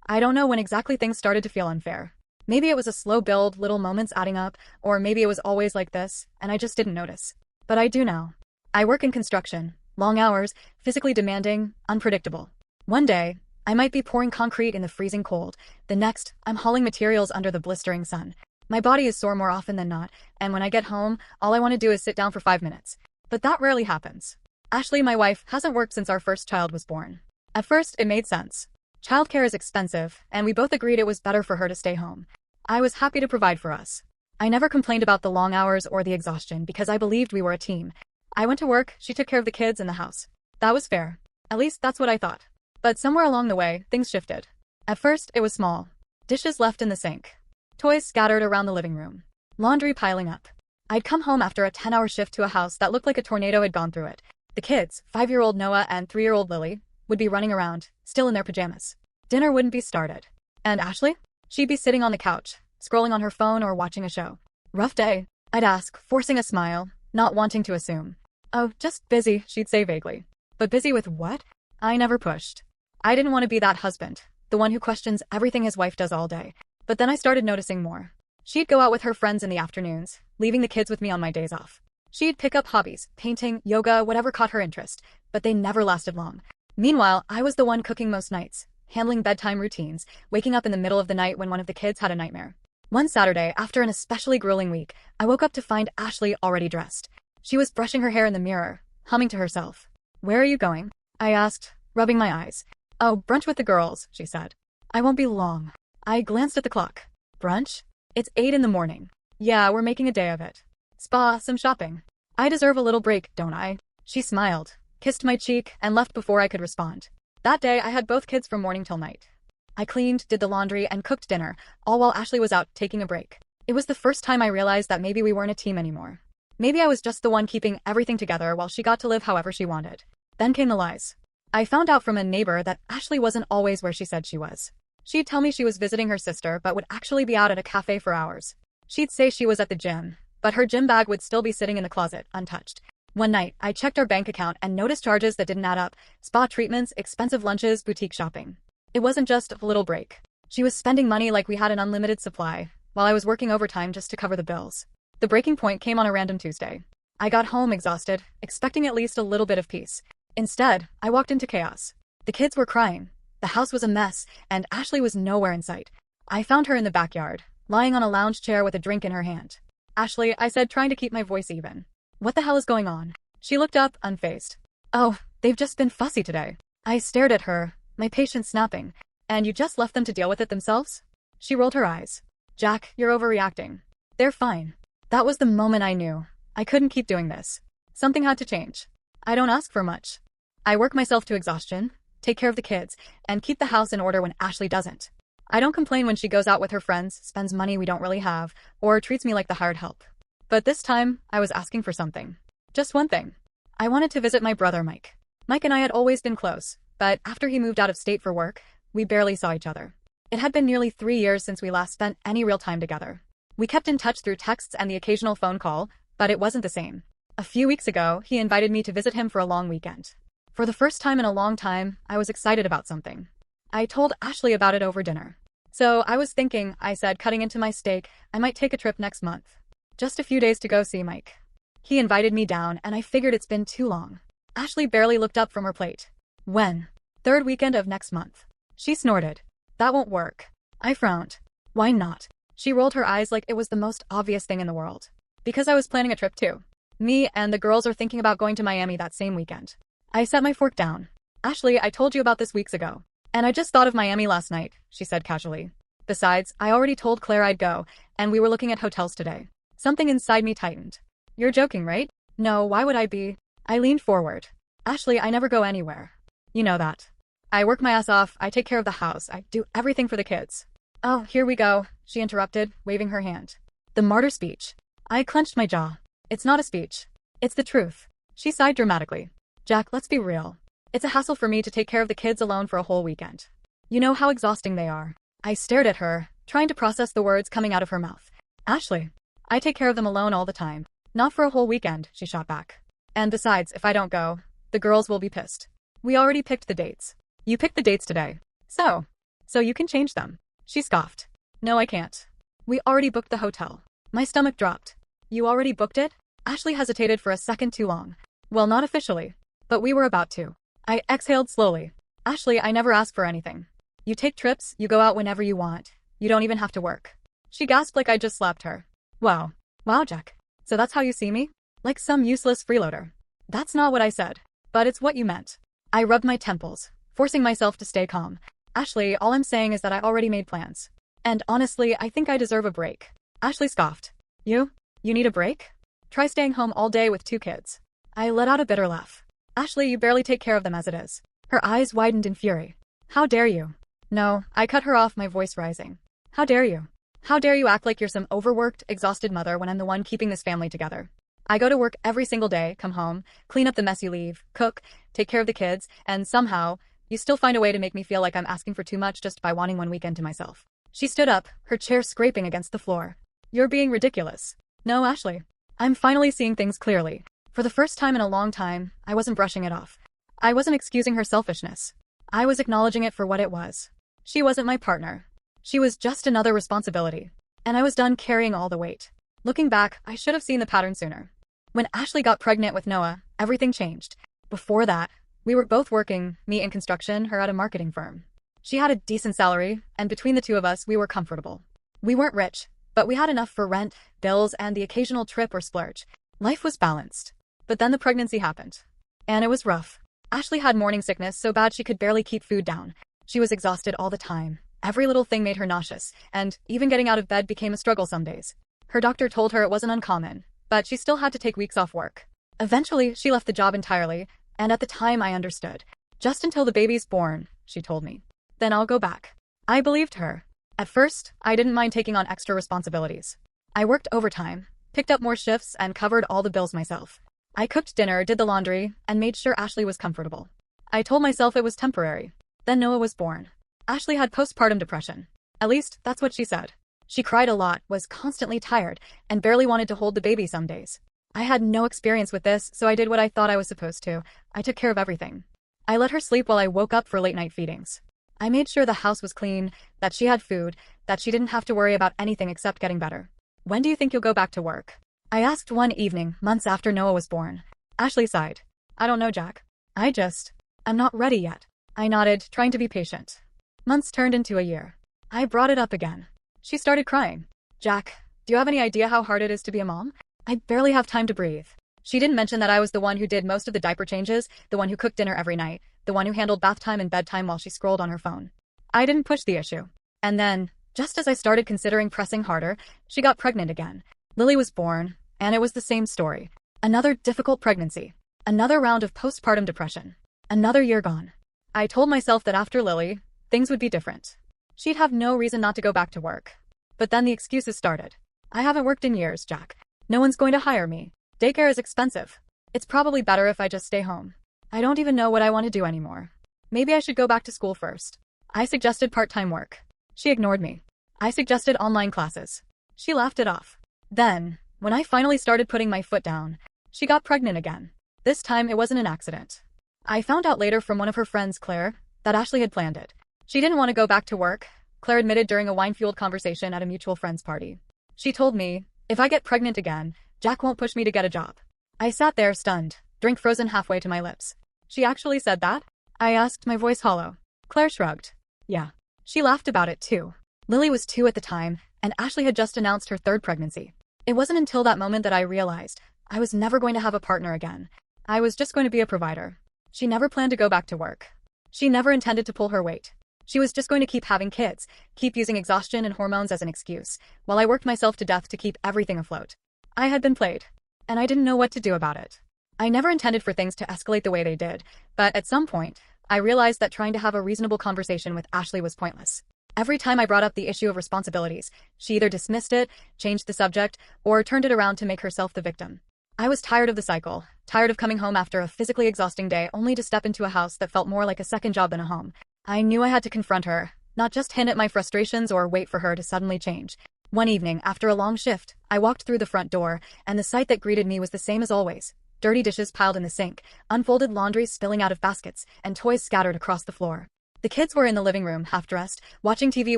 I don't know when exactly things started to feel unfair. Maybe it was a slow build, little moments adding up, or maybe it was always like this, and I just didn't notice. But I do now. I work in construction. Long hours, physically demanding, unpredictable. One day, I might be pouring concrete in the freezing cold. The next, I'm hauling materials under the blistering sun. My body is sore more often than not, and when I get home, all I want to do is sit down for 5 minutes. But that rarely happens. Ashley, my wife, hasn't worked since our first child was born. At first, it made sense. Childcare is expensive, and we both agreed it was better for her to stay home. I was happy to provide for us. I never complained about the long hours or the exhaustion because I believed we were a team. I went to work, she took care of the kids and the house. That was fair. At least that's what I thought. But somewhere along the way, things shifted. At first, it was small. Dishes left in the sink. Toys scattered around the living room. Laundry piling up. I'd come home after a 10-hour shift to a house that looked like a tornado had gone through it. The kids, 5-year-old Noah and 3-year-old Lily, would be running around, still in their pajamas. Dinner wouldn't be started. And Ashley? She'd be sitting on the couch, scrolling on her phone or watching a show. Rough day, I'd ask, forcing a smile, not wanting to assume. Oh, just busy, she'd say vaguely. But busy with what? I never pushed. I didn't want to be that husband, the one who questions everything his wife does all day. But then I started noticing more. She'd go out with her friends in the afternoons, leaving the kids with me on my days off. She'd pick up hobbies, painting, yoga, whatever caught her interest, but they never lasted long. Meanwhile, I was the one cooking most nights, handling bedtime routines, waking up in the middle of the night when one of the kids had a nightmare. One Saturday, after an especially grueling week, I woke up to find Ashley already dressed. She was brushing her hair in the mirror, humming to herself. "Where are you going?" I asked, rubbing my eyes. "Oh, brunch with the girls," she said. "I won't be long." I glanced at the clock. Brunch? It's 8 in the morning. Yeah, we're making a day of it. Spa, some shopping. I deserve a little break, don't I? She smiled, kissed my cheek, and left before I could respond. That day, I had both kids from morning till night. I cleaned, did the laundry, and cooked dinner, all while Ashley was out taking a break. It was the first time I realized that maybe we weren't a team anymore. Maybe I was just the one keeping everything together while she got to live however she wanted. Then came the lies. I found out from a neighbor that Ashley wasn't always where she said she was. She'd tell me she was visiting her sister but would actually be out at a cafe for hours. She'd say she was at the gym, but her gym bag would still be sitting in the closet, untouched. One night, I checked our bank account and noticed charges that didn't add up: spa treatments, expensive lunches, boutique shopping. It wasn't just a little break. She was spending money like we had an unlimited supply, while I was working overtime just to cover the bills. The breaking point came on a random Tuesday. I got home exhausted, expecting at least a little bit of peace. Instead, I walked into chaos. The kids were crying. The house was a mess, and Ashley was nowhere in sight. I found her in the backyard, lying on a lounge chair with a drink in her hand. "Ashley," I said, trying to keep my voice even. "What the hell is going on?" She looked up, unfazed. "Oh, they've just been fussy today." I stared at her, my patience snapping. "And you just left them to deal with it themselves?" She rolled her eyes. "Jack, you're overreacting. They're fine." That was the moment I knew. I couldn't keep doing this. Something had to change. I don't ask for much. I work myself to exhaustion, take care of the kids, and keep the house in order when Ashley doesn't. I don't complain when she goes out with her friends, spends money we don't really have, or treats me like the hired help. But this time, I was asking for something. Just one thing. I wanted to visit my brother Mike. Mike and I had always been close, but after he moved out of state for work, we barely saw each other. It had been nearly 3 years since we last spent any real time together. We kept in touch through texts and the occasional phone call, but it wasn't the same. A few weeks ago, he invited me to visit him for a long weekend. For the first time in a long time, I was excited about something. I told Ashley about it over dinner. "So I was thinking," I said, cutting into my steak, "I might take a trip next month. Just a few days to go see Mike." He invited me down, and I figured it's been too long. Ashley barely looked up from her plate. "When?" "Third weekend of next month." She snorted. "That won't work." I frowned. "Why not?" She rolled her eyes like it was the most obvious thing in the world. "Because I was planning a trip too. Me and the girls are thinking about going to Miami that same weekend." I set my fork down. "Ashley, I told you about this weeks ago. And I just thought of Miami last night," she said casually. "Besides, I already told Claire I'd go, and we were looking at hotels today." Something inside me tightened. "You're joking, right?" "No, why would I be?" I leaned forward. "Ashley, I never go anywhere. You know that. I work my ass off, I take care of the house, I do everything for the kids." "Oh, here we go," she interrupted, waving her hand. "The martyr speech." I clenched my jaw. "It's not a speech. It's the truth." She sighed dramatically. "Jack, let's be real. It's a hassle for me to take care of the kids alone for a whole weekend. You know how exhausting they are." I stared at her, trying to process the words coming out of her mouth. "Ashley, I take care of them alone all the time. Not for a whole weekend," she shot back. "And besides, if I don't go, the girls will be pissed. We already picked the dates. You picked the dates today. So, So you can change them. She scoffed. No, I can't. We already booked the hotel. My stomach dropped. You already booked it? Ashley hesitated for a second too long. Well, not officially. But we were about to. I exhaled slowly. Ashley, I never ask for anything. You take trips, you go out whenever you want. You don't even have to work. She gasped like I just slapped her. Wow. Wow, Jack. So that's how you see me? Like some useless freeloader. That's not what I said. But it's what you meant. I rubbed my temples, forcing myself to stay calm. Ashley, all I'm saying is that I already made plans. And honestly, I think I deserve a break. Ashley scoffed. You? You need a break? Try staying home all day with 2 kids. I let out a bitter laugh. Ashley, you barely take care of them as it is. Her eyes widened in fury. How dare you? No, I cut her off, my voice rising. How dare you? How dare you act like you're some overworked, exhausted mother when I'm the one keeping this family together? I go to work every single day, come home, clean up the mess you leave, cook, take care of the kids, and somehow, you still find a way to make me feel like I'm asking for too much just by wanting one weekend to myself. She stood up, her chair scraping against the floor. You're being ridiculous. No, Ashley. I'm finally seeing things clearly. For the first time in a long time, I wasn't brushing it off. I wasn't excusing her selfishness. I was acknowledging it for what it was. She wasn't my partner. She was just another responsibility. And I was done carrying all the weight. Looking back, I should have seen the pattern sooner. When Ashley got pregnant with Noah, everything changed. Before that, we were both working, me in construction, her at a marketing firm. She had a decent salary, and between the two of us, we were comfortable. We weren't rich, but we had enough for rent, bills, and the occasional trip or splurge. Life was balanced. But then the pregnancy happened. And it was rough. Ashley had morning sickness so bad she could barely keep food down. She was exhausted all the time. Every little thing made her nauseous, and even getting out of bed became a struggle some days. Her doctor told her it wasn't uncommon, but she still had to take weeks off work. Eventually, she left the job entirely, and at the time I understood. Just until the baby's born, she told me. Then I'll go back. I believed her. At first, I didn't mind taking on extra responsibilities. I worked overtime, picked up more shifts, and covered all the bills myself. I cooked dinner, did the laundry, and made sure Ashley was comfortable. I told myself it was temporary. Then Noah was born. Ashley had postpartum depression. At least, that's what she said. She cried a lot, was constantly tired, and barely wanted to hold the baby some days. I had no experience with this, so I did what I thought I was supposed to. I took care of everything. I let her sleep while I woke up for late-night feedings. I made sure the house was clean, that she had food, that she didn't have to worry about anything except getting better. When do you think you'll go back to work? I asked one evening, months after Noah was born. Ashley sighed. I don't know, Jack. I'm not ready yet. I nodded, trying to be patient. Months turned into a year. I brought it up again. She started crying. Jack, do you have any idea how hard it is to be a mom? I barely have time to breathe. She didn't mention that I was the one who did most of the diaper changes, the one who cooked dinner every night, the one who handled bath time and bedtime while she scrolled on her phone. I didn't push the issue. And then, just as I started considering pressing harder, she got pregnant again. Lily was born, and it was the same story. Another difficult pregnancy. Another round of postpartum depression. Another year gone. I told myself that after Lily, things would be different. She'd have no reason not to go back to work. But then the excuses started. I haven't worked in years, Jack. No one's going to hire me. Daycare is expensive. It's probably better if I just stay home. I don't even know what I want to do anymore. Maybe I should go back to school first. I suggested part-time work. She ignored me. I suggested online classes. She laughed it off. Then, when I finally started putting my foot down, she got pregnant again. This time it wasn't an accident. I found out later from one of her friends, Claire, that Ashley had planned it. She didn't want to go back to work, Claire admitted during a wine-fueled conversation at a mutual friend's party. She told me, if I get pregnant again, Jack won't push me to get a job. I sat there stunned, drink frozen halfway to my lips. She actually said that? I asked, my voice hollow. Claire shrugged. Yeah. She laughed about it too. Lily was 2 at the time, and Ashley had just announced her 3rd pregnancy. It wasn't until that moment that I realized I was never going to have a partner again. I was just going to be a provider. She never planned to go back to work. She never intended to pull her weight. She was just going to keep having kids, keep using exhaustion and hormones as an excuse, while I worked myself to death to keep everything afloat. I had been played, and I didn't know what to do about it. I never intended for things to escalate the way they did, but at some point, I realized that trying to have a reasonable conversation with Ashley was pointless. Every time I brought up the issue of responsibilities, she either dismissed it, changed the subject, or turned it around to make herself the victim. I was tired of the cycle, tired of coming home after a physically exhausting day only to step into a house that felt more like a second job than a home. I knew I had to confront her, not just hint at my frustrations or wait for her to suddenly change. One evening, after a long shift, I walked through the front door, and the sight that greeted me was the same as always. Dirty dishes piled in the sink, unfolded laundry spilling out of baskets, and toys scattered across the floor. The kids were in the living room, half-dressed, watching TV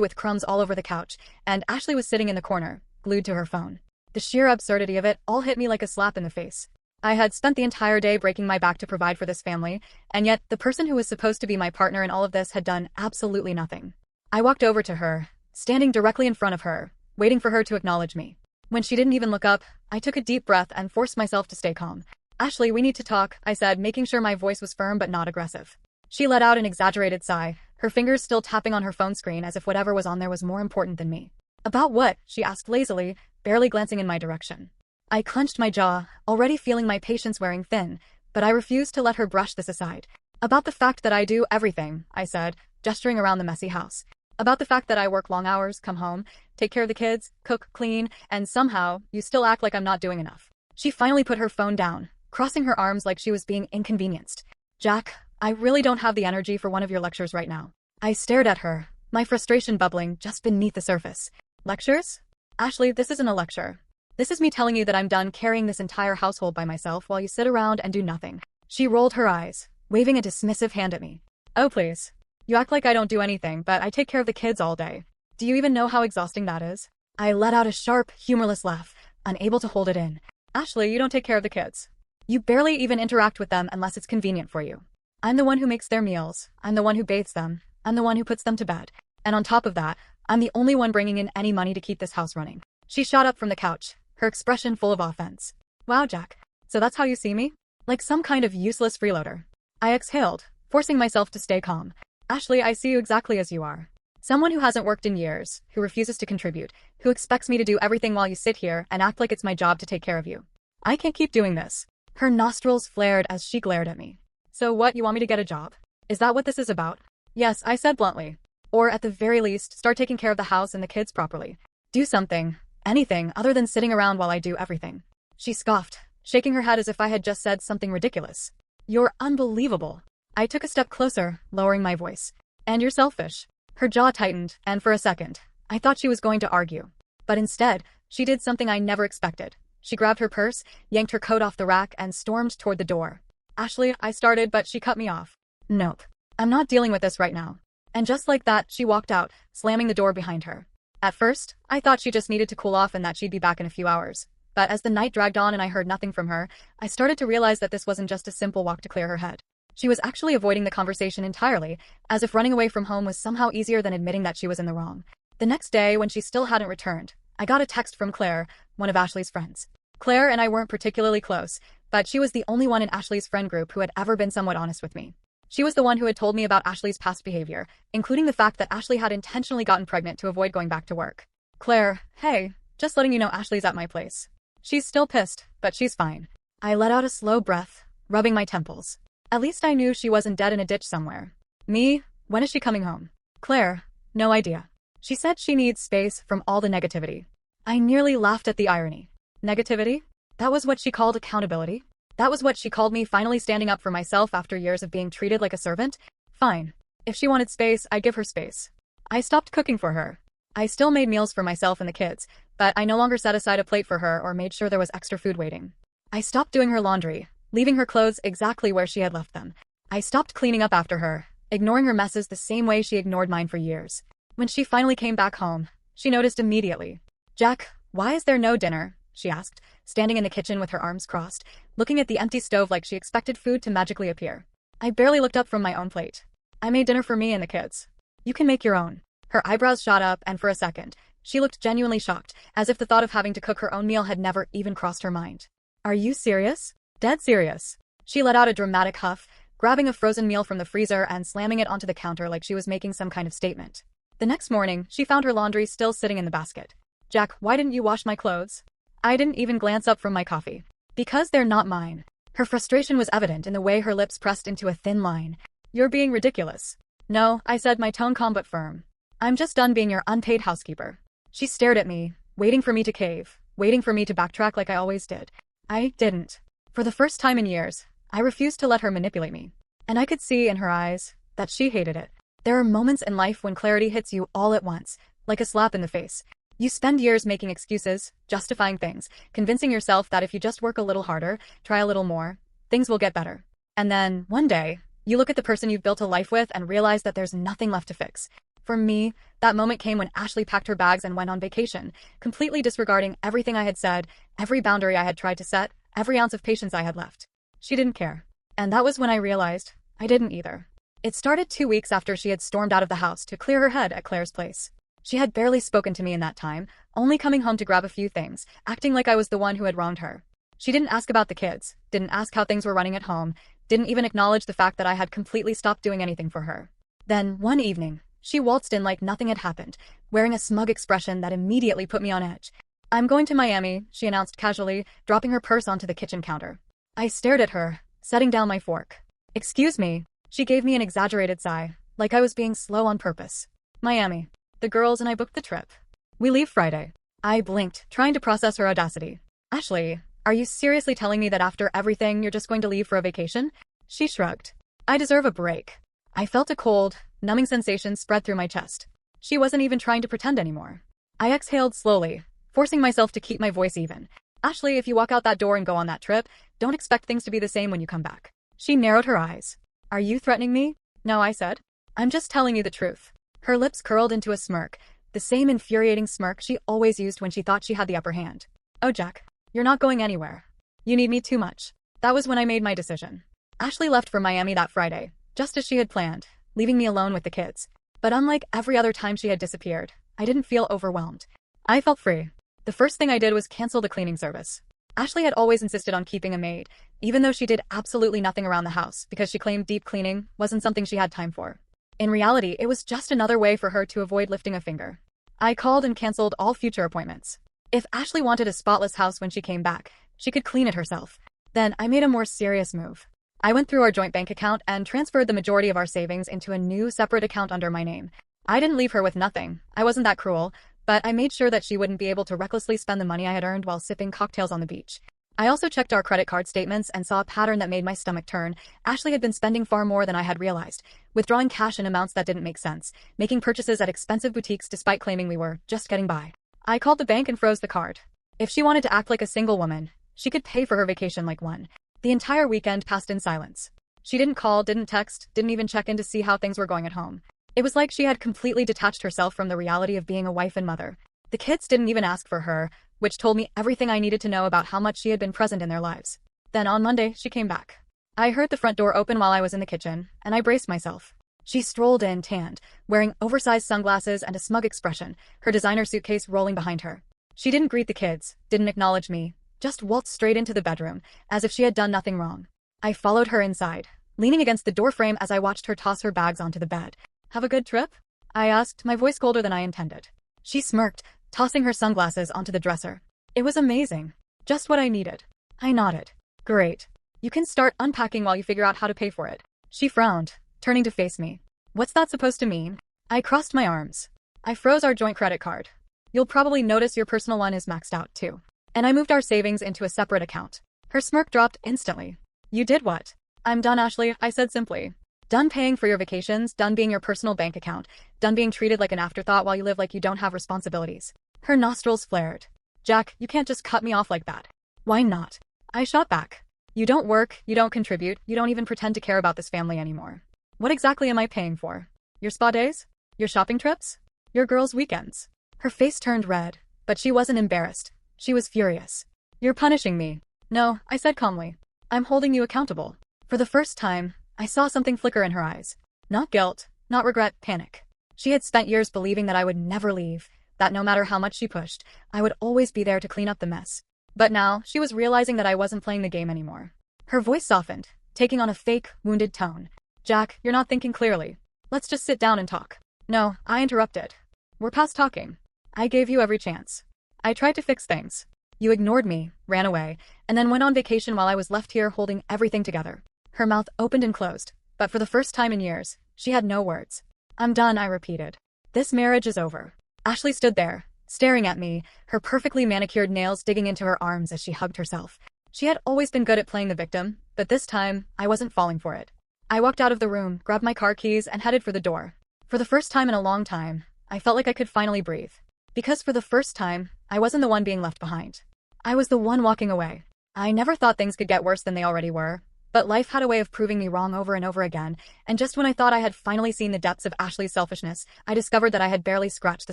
with crumbs all over the couch, and Ashley was sitting in the corner, glued to her phone. The sheer absurdity of it all hit me like a slap in the face. I had spent the entire day breaking my back to provide for this family, and yet the person who was supposed to be my partner in all of this had done absolutely nothing. I walked over to her, standing directly in front of her, waiting for her to acknowledge me. When she didn't even look up, I took a deep breath and forced myself to stay calm. "Ashley, we need to talk," I said, making sure my voice was firm but not aggressive. She let out an exaggerated sigh, her fingers still tapping on her phone screen as if whatever was on there was more important than me. "About what?" she asked lazily, barely glancing in my direction. I clenched my jaw, already feeling my patience wearing thin, but I refused to let her brush this aside. "About the fact that I do everything," I said, gesturing around the messy house. "About the fact that I work long hours, come home, take care of the kids, cook, clean, and somehow, you still act like I'm not doing enough." She finally put her phone down, crossing her arms like she was being inconvenienced. "Jack, I really don't have the energy for one of your lectures right now." I stared at her, my frustration bubbling just beneath the surface. "Lectures? Ashley, this isn't a lecture. This is me telling you that I'm done carrying this entire household by myself while you sit around and do nothing." She rolled her eyes, waving a dismissive hand at me. "Oh please. You act like I don't do anything, but I take care of the kids all day. Do you even know how exhausting that is?" I let out a sharp, humorless laugh, unable to hold it in. "Ashley, you don't take care of the kids. You barely even interact with them unless it's convenient for you. I'm the one who makes their meals, I'm the one who bathes them, I'm the one who puts them to bed. And on top of that, I'm the only one bringing in any money to keep this house running." She shot up from the couch, her expression full of offense. "Wow, Jack. So that's how you see me? Like some kind of useless freeloader." I exhaled, forcing myself to stay calm. "Ashley, I see you exactly as you are. Someone who hasn't worked in years, who refuses to contribute, who expects me to do everything while you sit here and act like it's my job to take care of you. I can't keep doing this." Her nostrils flared as she glared at me. "So what, you want me to get a job? Is that what this is about?" "Yes," I said bluntly. "Or at the very least, start taking care of the house and the kids properly. Do something, anything, other than sitting around while I do everything." She scoffed, shaking her head as if I had just said something ridiculous. "You're unbelievable." I took a step closer, lowering my voice. "And you're selfish." Her jaw tightened, and for a second, I thought she was going to argue. But instead, she did something I never expected. She grabbed her purse, yanked her coat off the rack, and stormed toward the door. "Ashley," I started, but she cut me off. "Nope. I'm not dealing with this right now." And just like that, she walked out, slamming the door behind her. At first, I thought she just needed to cool off and that she'd be back in a few hours. But as the night dragged on and I heard nothing from her, I started to realize that this wasn't just a simple walk to clear her head. She was actually avoiding the conversation entirely, as if running away from home was somehow easier than admitting that she was in the wrong. The next day, when she still hadn't returned, I got a text from Claire, one of Ashley's friends. Claire and I weren't particularly close, but she was the only one in Ashley's friend group who had ever been somewhat honest with me. She was the one who had told me about Ashley's past behavior, including the fact that Ashley had intentionally gotten pregnant to avoid going back to work. "Claire, hey, just letting you know Ashley's at my place. She's still pissed, but she's fine." I let out a slow breath, rubbing my temples. At least I knew she wasn't dead in a ditch somewhere. "Me? When is she coming home?" "Claire, no idea. She said she needs space from all the negativity." I nearly laughed at the irony. Negativity? That was what she called accountability? That was what she called me finally standing up for myself after years of being treated like a servant? Fine. If she wanted space, I'd give her space. I stopped cooking for her. I still made meals for myself and the kids, but I no longer set aside a plate for her or made sure there was extra food waiting. I stopped doing her laundry, leaving her clothes exactly where she had left them. I stopped cleaning up after her, ignoring her messes the same way she ignored mine for years. When she finally came back home, she noticed immediately. "Jack, why is there no dinner?" she asked, standing in the kitchen with her arms crossed, looking at the empty stove like she expected food to magically appear. I barely looked up from my own plate. "I made dinner for me and the kids. You can make your own." Her eyebrows shot up, and for a second, she looked genuinely shocked, as if the thought of having to cook her own meal had never even crossed her mind. "Are you serious?" "Dead serious." She let out a dramatic huff, grabbing a frozen meal from the freezer and slamming it onto the counter like she was making some kind of statement. The next morning, she found her laundry still sitting in the basket. "Jack, why didn't you wash my clothes?" I didn't even glance up from my coffee. "Because they're not mine." Her frustration was evident in the way her lips pressed into a thin line. "You're being ridiculous." "No," I said, my tone calm but firm. "I'm just done being your unpaid housekeeper." She stared at me, waiting for me to cave, waiting for me to backtrack like I always did. I didn't. For the first time in years, I refused to let her manipulate me. And I could see in her eyes that she hated it. There are moments in life when clarity hits you all at once, like a slap in the face. You spend years making excuses, justifying things, convincing yourself that if you just work a little harder, try a little more, things will get better. And then, one day, You look at the person you've built a life with and realize that there's nothing left to fix. For me, that moment came when Ashley packed her bags and went on vacation, completely disregarding everything I had said, every boundary I had tried to set, every ounce of patience I had left. She didn't care. And that was when I realized I didn't either. It started 2 weeks after she had stormed out of the house to clear her head at Claire's place. She had barely spoken to me in that time, only coming home to grab a few things, acting like I was the one who had wronged her. She didn't ask about the kids, didn't ask how things were running at home, didn't even acknowledge the fact that I had completely stopped doing anything for her. Then, one evening, she waltzed in like nothing had happened, wearing a smug expression that immediately put me on edge. "I'm going to Miami," she announced casually, dropping her purse onto the kitchen counter. I stared at her, setting down my fork. "Excuse me." She gave me an exaggerated sigh, like I was being slow on purpose. "Miami. The girls and I booked the trip. We leave Friday." I blinked, trying to process her audacity. "Ashley, are you seriously telling me that after everything you're just going to leave for a vacation?" She shrugged. "I deserve a break." I felt a cold, numbing sensation spread through my chest. She wasn't even trying to pretend anymore. I exhaled slowly, forcing myself to keep my voice even. "Ashley, if you walk out that door and go on that trip, don't expect things to be the same when you come back." She narrowed her eyes. "Are you threatening me?" "No," I said. "I'm just telling you the truth." Her lips curled into a smirk, the same infuriating smirk she always used when she thought she had the upper hand. "Oh, Jack, you're not going anywhere. You need me too much." That was when I made my decision. Ashley left for Miami that Friday, just as she had planned, leaving me alone with the kids. But unlike every other time she had disappeared, I didn't feel overwhelmed. I felt free. The first thing I did was cancel the cleaning service. Ashley had always insisted on keeping a maid, even though she did absolutely nothing around the house because she claimed deep cleaning wasn't something she had time for. In reality, it was just another way for her to avoid lifting a finger. I called and canceled all future appointments. If Ashley wanted a spotless house when she came back, she could clean it herself. Then I made a more serious move. I went through our joint bank account and transferred the majority of our savings into a new separate account under my name. I didn't leave her with nothing. I wasn't that cruel, but I made sure that she wouldn't be able to recklessly spend the money I had earned while sipping cocktails on the beach. I also checked our credit card statements and saw a pattern that made my stomach turn. Ashley had been spending far more than I had realized, withdrawing cash in amounts that didn't make sense, making purchases at expensive boutiques despite claiming we were just getting by. I called the bank and froze the card. If she wanted to act like a single woman, she could pay for her vacation like one. The entire weekend passed in silence. She didn't call, didn't text, didn't even check in to see how things were going at home. It was like she had completely detached herself from the reality of being a wife and mother. The kids didn't even ask for her, which told me everything I needed to know about how much she had been present in their lives. Then on Monday, she came back. I heard the front door open while I was in the kitchen, and I braced myself. She strolled in, tanned, wearing oversized sunglasses and a smug expression, her designer suitcase rolling behind her. She didn't greet the kids, didn't acknowledge me, just waltzed straight into the bedroom, as if she had done nothing wrong. I followed her inside, leaning against the doorframe as I watched her toss her bags onto the bed. "Have a good trip?" I asked, my voice colder than I intended. She smirked, tossing her sunglasses onto the dresser. "It was amazing. Just what I needed." I nodded. "Great. You can start unpacking while you figure out how to pay for it." She frowned, turning to face me. "What's that supposed to mean?" I crossed my arms. "I froze our joint credit card. You'll probably notice your personal one is maxed out too. And I moved our savings into a separate account." Her smirk dropped instantly. "You did what?" "I'm done, Ashley," I said simply. "Done paying for your vacations, done being your personal bank account, done being treated like an afterthought while you live like you don't have responsibilities." Her nostrils flared. "Jack, you can't just cut me off like that." "Why not?" I shot back. "You don't work, you don't contribute, you don't even pretend to care about this family anymore. What exactly am I paying for? Your spa days? Your shopping trips? Your girls' weekends?" Her face turned red, but she wasn't embarrassed. She was furious. "You're punishing me." "No," I said calmly. "I'm holding you accountable." For the first time, I saw something flicker in her eyes. Not guilt, not regret, panic. She had spent years believing that I would never leave, that no matter how much she pushed, I would always be there to clean up the mess. But now, she was realizing that I wasn't playing the game anymore. Her voice softened, taking on a fake, wounded tone. "Jack, you're not thinking clearly. Let's just sit down and talk." "No," I interrupted. "We're past talking. I gave you every chance. I tried to fix things. You ignored me, ran away, and then went on vacation while I was left here holding everything together." Her mouth opened and closed, but for the first time in years, she had no words. "I'm done," I repeated. "This marriage is over." Ashley stood there, staring at me, her perfectly manicured nails digging into her arms as she hugged herself. She had always been good at playing the victim, but this time, I wasn't falling for it. I walked out of the room, grabbed my car keys, and headed for the door. For the first time in a long time, I felt like I could finally breathe. Because for the first time, I wasn't the one being left behind. I was the one walking away. I never thought things could get worse than they already were, But life had a way of proving me wrong over and over again, and just when I thought I had finally seen the depths of Ashley's selfishness, I discovered that I had barely scratched the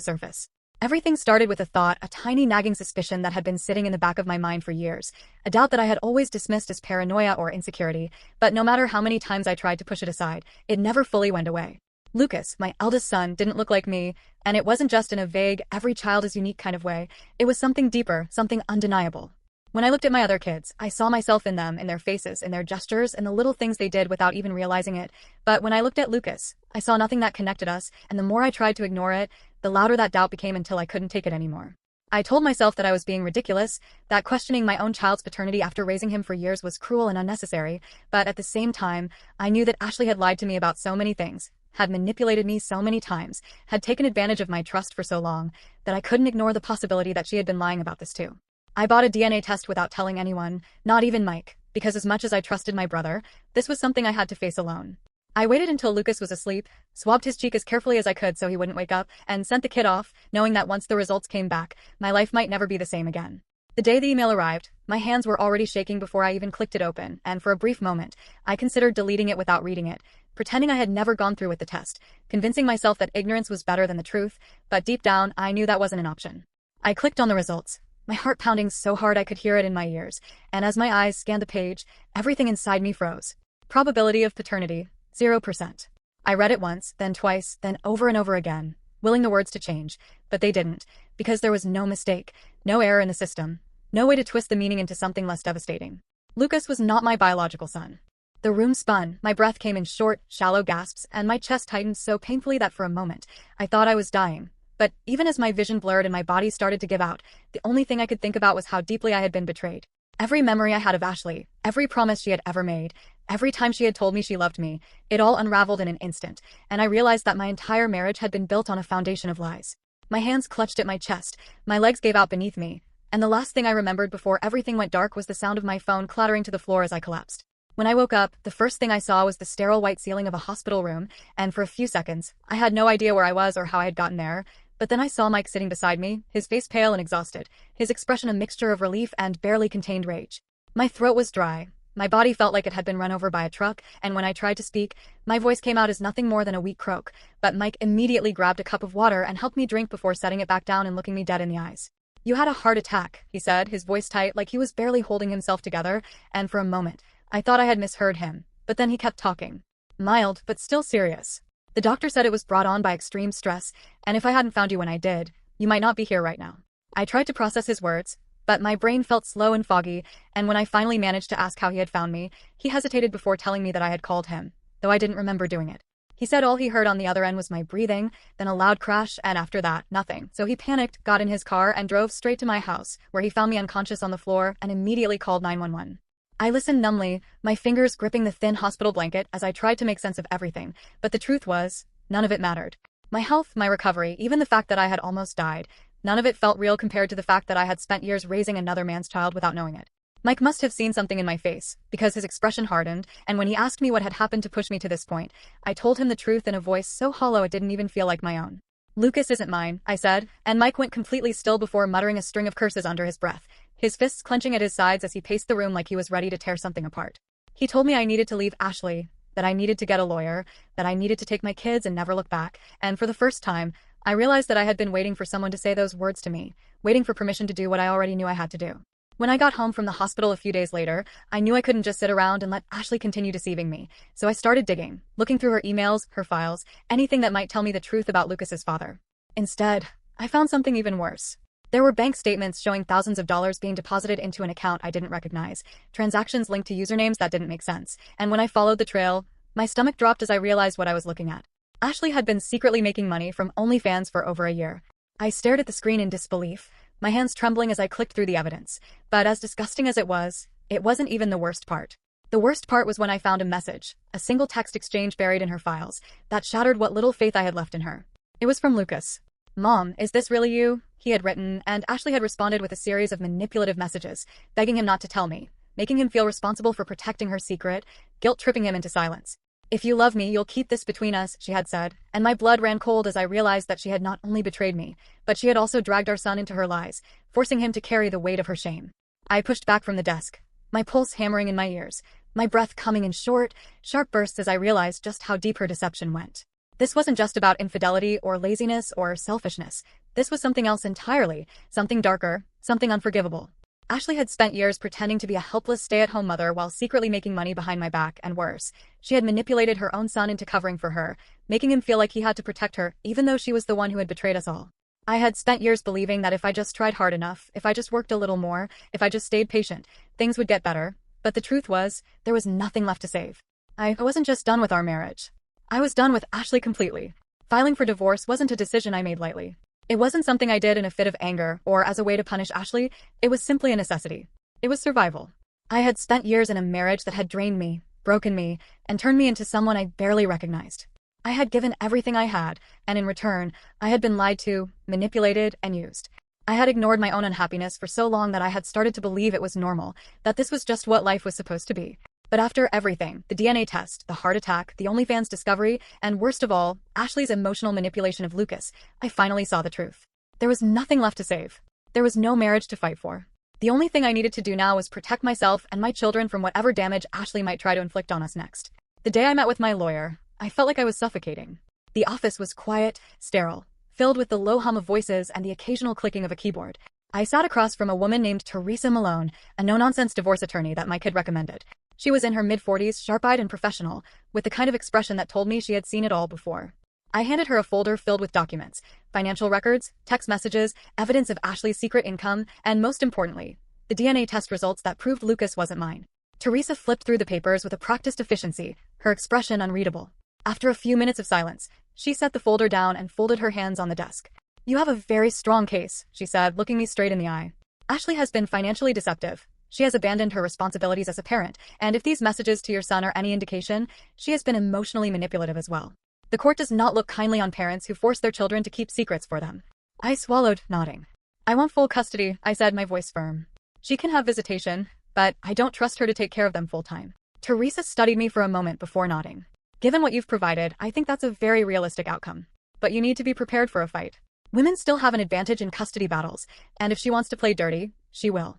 surface. Everything started with a thought, a tiny nagging suspicion that had been sitting in the back of my mind for years, a doubt that I had always dismissed as paranoia or insecurity, but no matter how many times I tried to push it aside, it never fully went away. Lucas, my eldest son, didn't look like me, and it wasn't just in a vague, every child is unique kind of way. It was something deeper, something undeniable. When I looked at my other kids, I saw myself in them, in their faces, in their gestures, in the little things they did without even realizing it. But when I looked at Lucas, I saw nothing that connected us, and the more I tried to ignore it, the louder that doubt became until I couldn't take it anymore. I told myself that I was being ridiculous, that questioning my own child's paternity after raising him for years was cruel and unnecessary, but at the same time, I knew that Ashley had lied to me about so many things, had manipulated me so many times, had taken advantage of my trust for so long, that I couldn't ignore the possibility that she had been lying about this too. I bought a DNA test without telling anyone, not even Mike, because as much as I trusted my brother, this was something I had to face alone. I waited until Lucas was asleep, swabbed his cheek as carefully as I could so he wouldn't wake up, and sent the kid off, knowing that once the results came back, my life might never be the same again. The day the email arrived, my hands were already shaking before I even clicked it open, and for a brief moment, I considered deleting it without reading it, pretending I had never gone through with the test, convincing myself that ignorance was better than the truth, but deep down, I knew that wasn't an option. I clicked on the results, my heart pounding so hard I could hear it in my ears, and as my eyes scanned the page, everything inside me froze. Probability of paternity, 0%. I read it once, then twice, then over and over again, willing the words to change, but they didn't, because there was no mistake, no error in the system, no way to twist the meaning into something less devastating. Lucas was not my biological son. The room spun, my breath came in short, shallow gasps, and my chest tightened so painfully that for a moment, I thought I was dying. But even as my vision blurred and my body started to give out, the only thing I could think about was how deeply I had been betrayed. Every memory I had of Ashley, every promise she had ever made, every time she had told me she loved me, it all unraveled in an instant, and I realized that my entire marriage had been built on a foundation of lies. My hands clutched at my chest, my legs gave out beneath me, and the last thing I remembered before everything went dark was the sound of my phone clattering to the floor as I collapsed. When I woke up, the first thing I saw was the sterile white ceiling of a hospital room, and for a few seconds, I had no idea where I was or how I had gotten there. But then I saw Mike sitting beside me, his face pale and exhausted, his expression a mixture of relief and barely contained rage. My throat was dry, my body felt like it had been run over by a truck, and when I tried to speak, my voice came out as nothing more than a weak croak, but Mike immediately grabbed a cup of water and helped me drink before setting it back down and looking me dead in the eyes. "You had a heart attack," he said, his voice tight like he was barely holding himself together, and for a moment, I thought I had misheard him, but then he kept talking. Mild, but still serious. "The doctor said it was brought on by extreme stress, and if I hadn't found you when I did, you might not be here right now." I tried to process his words, but my brain felt slow and foggy, and when I finally managed to ask how he had found me, he hesitated before telling me that I had called him, though I didn't remember doing it. He said all he heard on the other end was my breathing, then a loud crash, and after that, nothing. So he panicked, got in his car, and drove straight to my house, where he found me unconscious on the floor and immediately called 911. I listened numbly, my fingers gripping the thin hospital blanket as I tried to make sense of everything, but the truth was, none of it mattered. My health, my recovery, even the fact that I had almost died, none of it felt real compared to the fact that I had spent years raising another man's child without knowing it. Mike must have seen something in my face, because his expression hardened, and when he asked me what had happened to push me to this point, I told him the truth in a voice so hollow it didn't even feel like my own. "Lucas isn't mine," I said, and Mike went completely still before muttering a string of curses under his breath, his fists clenching at his sides as he paced the room like he was ready to tear something apart. He told me I needed to leave Ashley, that I needed to get a lawyer, that I needed to take my kids and never look back, and for the first time, I realized that I had been waiting for someone to say those words to me, waiting for permission to do what I already knew I had to do. When I got home from the hospital a few days later, I knew I couldn't just sit around and let Ashley continue deceiving me, so I started digging, looking through her emails, her files, anything that might tell me the truth about Lucas's father. Instead, I found something even worse. There were bank statements showing thousands of dollars being deposited into an account I didn't recognize, transactions linked to usernames that didn't make sense, and when I followed the trail, my stomach dropped as I realized what I was looking at. Ashley had been secretly making money from OnlyFans for over a year. I stared at the screen in disbelief, my hands trembling as I clicked through the evidence, but as disgusting as it wasn't even the worst part. The worst part was when I found a message, a single text exchange buried in her files, that shattered what little faith I had left in her. It was from Lucas. "Mom, is this really you?" he had written, and Ashley had responded with a series of manipulative messages, begging him not to tell me, making him feel responsible for protecting her secret, guilt-tripping him into silence. "If you love me, you'll keep this between us," she had said, and my blood ran cold as I realized that she had not only betrayed me, but she had also dragged our son into her lies, forcing him to carry the weight of her shame. I pushed back from the desk, my pulse hammering in my ears, my breath coming in short, sharp bursts as I realized just how deep her deception went. This wasn't just about infidelity or laziness or selfishness. This was something else entirely, something darker, something unforgivable. Ashley had spent years pretending to be a helpless stay-at-home mother while secretly making money behind my back, and worse, she had manipulated her own son into covering for her, making him feel like he had to protect her, even though she was the one who had betrayed us all. I had spent years believing that if I just tried hard enough, if I just worked a little more, if I just stayed patient, things would get better. But the truth was, there was nothing left to save. I wasn't just done with our marriage. I was done with Ashley completely. Filing for divorce wasn't a decision I made lightly. It wasn't something I did in a fit of anger or as a way to punish Ashley. It was simply a necessity. It was survival. I had spent years in a marriage that had drained me, broken me, and turned me into someone I barely recognized. I had given everything I had, and in return, I had been lied to, manipulated, and used. I had ignored my own unhappiness for so long that I had started to believe it was normal, that this was just what life was supposed to be. But after everything, the DNA test, the heart attack, the OnlyFans discovery, and worst of all, Ashley's emotional manipulation of Lucas, I finally saw the truth. There was nothing left to save. There was no marriage to fight for. The only thing I needed to do now was protect myself and my children from whatever damage Ashley might try to inflict on us next. The day I met with my lawyer, I felt like I was suffocating. The office was quiet, sterile, filled with the low hum of voices and the occasional clicking of a keyboard. I sat across from a woman named Teresa Malone, a no-nonsense divorce attorney that my kid recommended. She was in her mid-40s, sharp-eyed and professional, with the kind of expression that told me she had seen it all before. I handed her a folder filled with documents, financial records, text messages, evidence of Ashley's secret income, and most importantly, the DNA test results that proved Lucas wasn't mine. Teresa flipped through the papers with a practiced efficiency, her expression unreadable. After a few minutes of silence, she set the folder down and folded her hands on the desk. "You have a very strong case," she said, looking me straight in the eye. "Ashley has been financially deceptive. She has abandoned her responsibilities as a parent, and if these messages to your son are any indication, she has been emotionally manipulative as well. The court does not look kindly on parents who force their children to keep secrets for them." I swallowed, nodding. "I want full custody," I said, my voice firm. "She can have visitation, but I don't trust her to take care of them full-time." Teresa studied me for a moment before nodding. "Given what you've provided, I think that's a very realistic outcome. But you need to be prepared for a fight. Women still have an advantage in custody battles, and if she wants to play dirty, she will."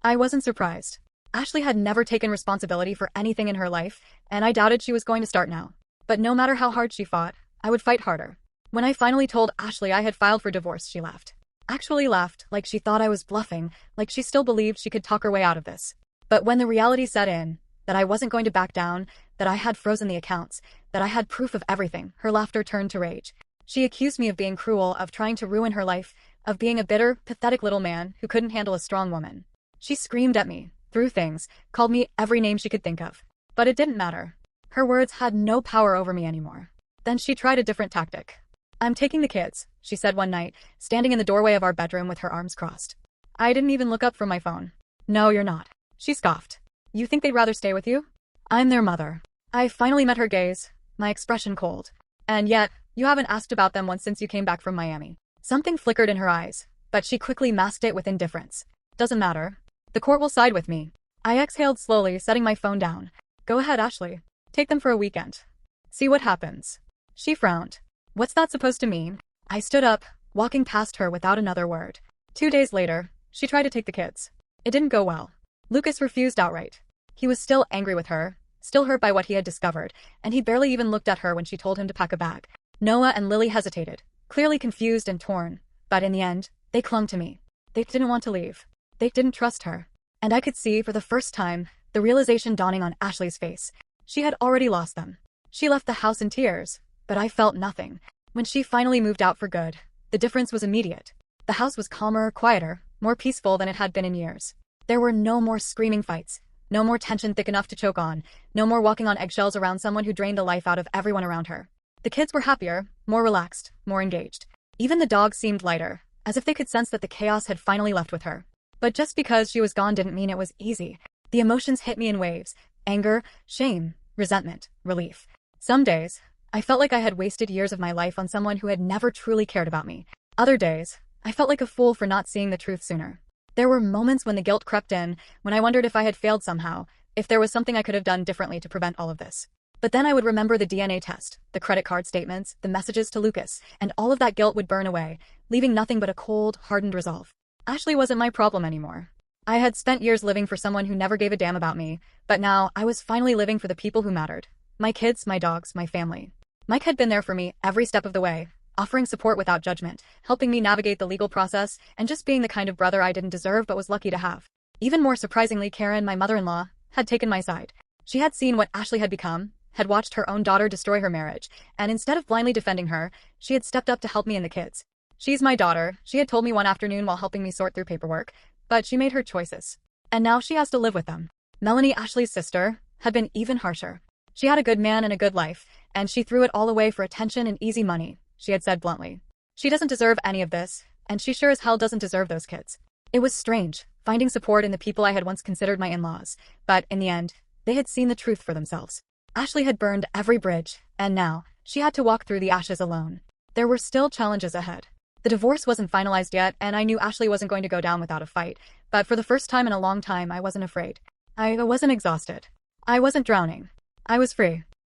I wasn't surprised. Ashley had never taken responsibility for anything in her life, and I doubted she was going to start now. But no matter how hard she fought, I would fight harder. When I finally told Ashley I had filed for divorce, she laughed. Actually laughed, like she thought I was bluffing, like she still believed she could talk her way out of this. But when the reality set in, that I wasn't going to back down, that I had frozen the accounts, that I had proof of everything, her laughter turned to rage. She accused me of being cruel, of trying to ruin her life, of being a bitter, pathetic little man who couldn't handle a strong woman. She screamed at me, threw things, called me every name she could think of. But it didn't matter. Her words had no power over me anymore. Then she tried a different tactic. "I'm taking the kids," she said one night, standing in the doorway of our bedroom with her arms crossed. I didn't even look up from my phone. "No, you're not," she scoffed. "You think they'd rather stay with you? I'm their mother." I finally met her gaze, my expression cold. "And yet, you haven't asked about them once since you came back from Miami." Something flickered in her eyes, but she quickly masked it with indifference. "Doesn't matter. The court will side with me." I exhaled slowly, setting my phone down. "Go ahead, Ashley. Take them for a weekend. See what happens." She frowned. "What's that supposed to mean?" I stood up, walking past her without another word. 2 days later, she tried to take the kids. It didn't go well. Lucas refused outright. He was still angry with her, still hurt by what he had discovered, and he barely even looked at her when she told him to pack a bag. Noah and Lily hesitated, clearly confused and torn, but in the end, they clung to me. They didn't want to leave. They didn't trust her. And I could see, for the first time, the realization dawning on Ashley's face. She had already lost them. She left the house in tears, but I felt nothing. When she finally moved out for good, the difference was immediate. The house was calmer, quieter, more peaceful than it had been in years. There were no more screaming fights, no more tension thick enough to choke on, no more walking on eggshells around someone who drained the life out of everyone around her. The kids were happier, more relaxed, more engaged. Even the dogs seemed lighter, as if they could sense that the chaos had finally left with her. But just because she was gone didn't mean it was easy. The emotions hit me in waves: anger, shame, resentment, relief. Some days, I felt like I had wasted years of my life on someone who had never truly cared about me. Other days, I felt like a fool for not seeing the truth sooner. There were moments when the guilt crept in, when I wondered if I had failed somehow, if there was something I could have done differently to prevent all of this. But then I would remember the DNA test, the credit card statements, the messages to Lucas, and all of that guilt would burn away, leaving nothing but a cold, hardened resolve. Ashley wasn't my problem anymore. I had spent years living for someone who never gave a damn about me, but now I was finally living for the people who mattered. My kids, my dogs, my family. Mike had been there for me every step of the way, offering support without judgment, helping me navigate the legal process, and just being the kind of brother I didn't deserve but was lucky to have. Even more surprisingly, Karen, my mother-in-law, had taken my side. She had seen what Ashley had become, had watched her own daughter destroy her marriage, and instead of blindly defending her, she had stepped up to help me and the kids. She's my daughter, she had told me one afternoon while helping me sort through paperwork, but she made her choices. And now she has to live with them. Melanie, Ashley's sister, had been even harsher. She had a good man and a good life, and she threw it all away for attention and easy money, she had said bluntly. She doesn't deserve any of this, and she sure as hell doesn't deserve those kids. It was strange, finding support in the people I had once considered my in-laws, but in the end, they had seen the truth for themselves. Ashley had burned every bridge, and now, she had to walk through the ashes alone. There were still challenges ahead. The divorce wasn't finalized yet, and I knew Ashley wasn't going to go down without a fight, but for the first time in a long time I wasn't afraid. I wasn't exhausted. I wasn't drowning. I was free.